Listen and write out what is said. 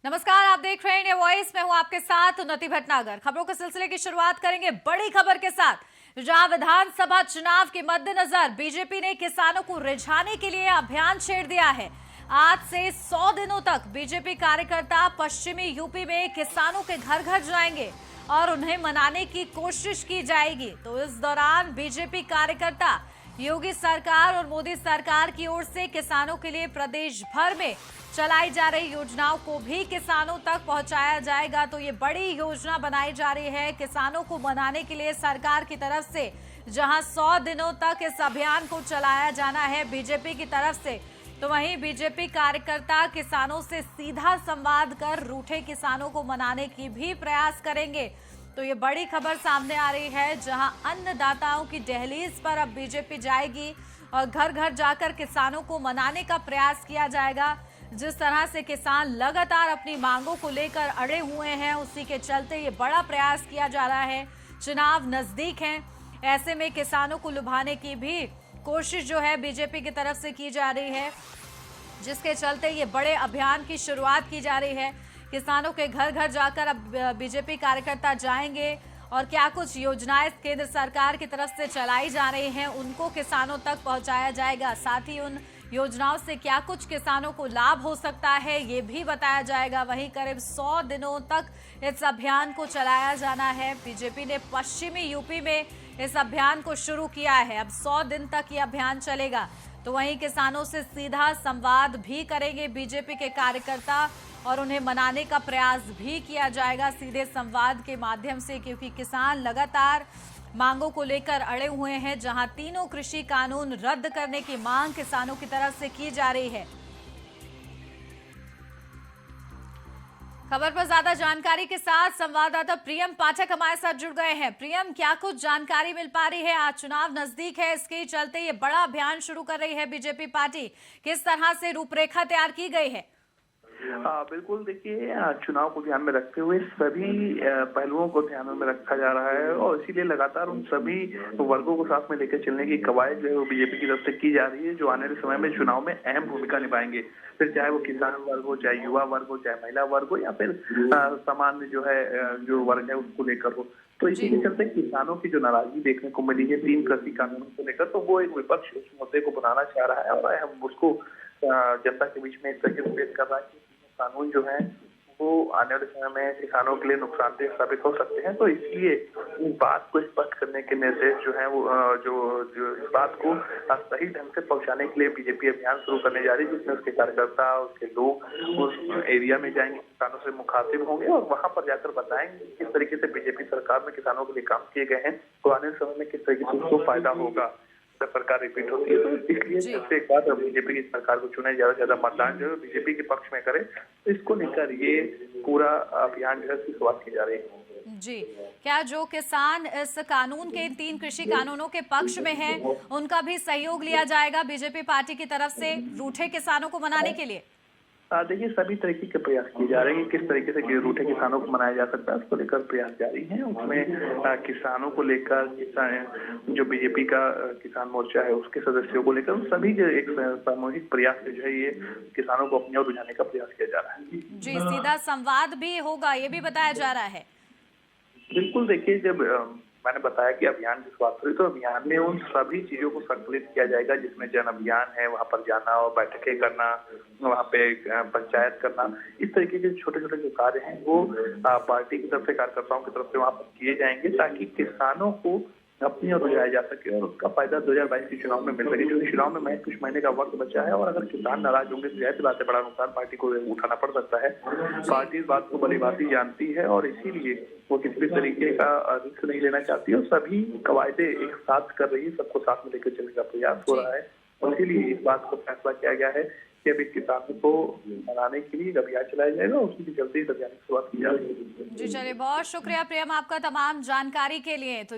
नमस्कार, आप देख रहे हैं इंडिया वॉइस। मैं हूं आपके साथ उन्नति भटनागर। खबरों के सिलसिले की शुरुआत करेंगे बड़ी खबर के साथ, जहां विधानसभा चुनाव के मद्देनजर बीजेपी ने किसानों को रिझाने के लिए अभियान छेड़ दिया है। आज से 100 दिनों तक बीजेपी कार्यकर्ता पश्चिमी यूपी में किसानों के घर घर जाएंगे और उन्हें मनाने की कोशिश की जाएगी। तो इस दौरान बीजेपी कार्यकर्ता योगी सरकार और मोदी सरकार की ओर से किसानों के लिए प्रदेश भर में चलाई जा रही योजनाओं को भी किसानों तक पहुंचाया जाएगा। तो ये बड़ी योजना बनाई जा रही है किसानों को मनाने के लिए सरकार की तरफ से, जहां 100 दिनों तक इस अभियान को चलाया जाना है बीजेपी की तरफ से। तो वहीं बीजेपी कार्यकर्ता किसानों से सीधा संवाद कर रूठे किसानों को मनाने की भी प्रयास करेंगे। तो ये बड़ी खबर सामने आ रही है, जहां अन्नदाताओं की दहलीज पर अब बीजेपी जाएगी और घर घर जाकर किसानों को मनाने का प्रयास किया जाएगा। जिस तरह से किसान लगातार अपनी मांगों को लेकर अड़े हुए हैं, उसी के चलते ये बड़ा प्रयास किया जा रहा है। चुनाव नजदीक हैं, ऐसे में किसानों को लुभाने की भी कोशिश जो है बीजेपी की तरफ से की जा रही है, जिसके चलते ये बड़े अभियान की शुरुआत की जा रही है। किसानों के घर घर जाकर अब बीजेपी कार्यकर्ता जाएंगे और क्या कुछ योजनाएं केंद्र सरकार की तरफ से चलाई जा रही हैं उनको किसानों तक पहुंचाया जाएगा। साथ ही उन योजनाओं से क्या कुछ किसानों को लाभ हो सकता है ये भी बताया जाएगा। वहीं करीब 100 दिनों तक इस अभियान को चलाया जाना है। बीजेपी ने पश्चिमी यूपी में इस अभियान को शुरू किया है। अब 100 दिन तक ये अभियान चलेगा। तो वहीं किसानों से सीधा संवाद भी करेंगे बीजेपी के कार्यकर्ता और उन्हें मनाने का प्रयास भी किया जाएगा सीधे संवाद के माध्यम से, क्योंकि किसान लगातार मांगों को लेकर अड़े हुए हैं। जहां तीनों कृषि कानून रद्द करने की मांग किसानों की तरफ से की जा रही है। खबर पर ज्यादा जानकारी के साथ संवाददाता प्रियम पाठक हमारे साथ जुड़ गए हैं। प्रियम, क्या कुछ जानकारी मिल पा रही है? आज चुनाव नजदीक है, इसके चलते ये बड़ा अभियान शुरू कर रही है बीजेपी पार्टी। किस तरह से रूपरेखा तैयार की गई है? बिल्कुल, देखिए, चुनाव को ध्यान में रखते हुए सभी पहलुओं को ध्यान में रखा जा रहा है और इसीलिए लगातार उन सभी वर्गों को साथ में लेकर चलने की कवायद जो है वो बीजेपी की तरफ से की जा रही है, जो आने वाले समय में चुनाव में अहम भूमिका निभाएंगे। फिर चाहे वो किसान वर्ग हो, चाहे युवा वर्ग हो, चाहे महिला वर्ग हो, या फिर सामान्य जो है जो वर्ग है उसको लेकर हो। तो इसी के चलते किसानों की जो नाराजगी देखने को मिली है 3 कृषि कानूनों को लेकर, तो वो एक विपक्ष उस मुद्दे को बनाना चाह रहा है और हम उसको जनता के बीच में इस तरीके से पेश कर रहा है कि कानून जो है वो आने वाले समय में किसानों के लिए नुकसानदेह साबित हो सकते हैं। तो इसलिए इस बात को स्पष्ट करने के निर्देश जो है वो जो इस बात को सही ढंग से पहुंचाने के लिए बीजेपी अभियान शुरू करने जा रही है, जिसमें उसके कार्यकर्ता, उसके लोग उस एरिया में जाएंगे, किसानों से मुखातिब होंगे और वहां पर जाकर बताएंगे किस तरीके से बीजेपी सरकार में किसानों के लिए काम किए गए हैं, तो आने वाले समय में किस तरीके से उसको फायदा होगा सरकार रिपीट होती है। तो इसलिए सबसे एक बात, बीजेपी की सरकार को चुने, ज्यादा से ज्यादा मतदान जो है बीजेपी के पक्ष में करे, तो इसको लेकर ये पूरा अभियान जो है शुरुआत की जा रही है। जी, क्या जो किसान इस कानून के 3 कृषि कानूनों के पक्ष में हैं, उनका भी सहयोग लिया जाएगा बीजेपी पार्टी की तरफ से रूठे किसानों को मनाने के लिए? देखिए, सभी तरीके के प्रयास किए जा रहे हैं। किस तरीके से रूठे किसानों को मनाया जा सकता है उसको लेकर प्रयास जारी हैं। उसमें किसानों को लेकर जो बीजेपी का किसान मोर्चा है उसके सदस्यों को लेकर सभी जो एक सामूहिक प्रयास से जो है ये किसानों को अपनी ओर रुझाने का प्रयास किया जा रहा है। जी, सीधा संवाद भी होगा ये भी बताया जा रहा है। बिल्कुल, देखिए, जब मैंने बताया कि अभियान की शुरुआत हुई तो अभियान में उन सभी चीजों को संकलित किया जाएगा, जिसमें जन अभियान है, वहां पर जाना और बैठकें करना, वहां पे पंचायत करना, इस तरीके के छोटे छोटे जो कार्य हैं वो पार्टी की तरफ से, कार्यकर्ताओं की तरफ से वहां पर किए जाएंगे, ताकि किसानों को अपनी ओर रुझाया जा सके और उसका फायदा 2022 के चुनाव में मिल सके। क्योंकि चुनाव में महज कुछ महीने का वक्त बचा है और अगर किसान नाराज होंगे तो जाहिर सी बात है बड़ा नुकसान पार्टी को उठाना पड़ सकता है। पार्टी इस बात को भली भांति जानती है और इसीलिए वो किसी भी तरीके का रिस्क नहीं लेना चाहती और सभी कवायदे एक साथ कर रही है, सबको साथ में लेकर चलने का प्रयास हो रहा है। और इसीलिए इस बात को फैसला किया गया है कि अभी किसानों को मनाने के लिए अभियान चलाया जाएगा, उसी के चलते इस अभियान की शुरुआत की जा रही है। जी, चलिए, बहुत शुक्रिया प्रियम आपका तमाम जानकारी के लिए। तो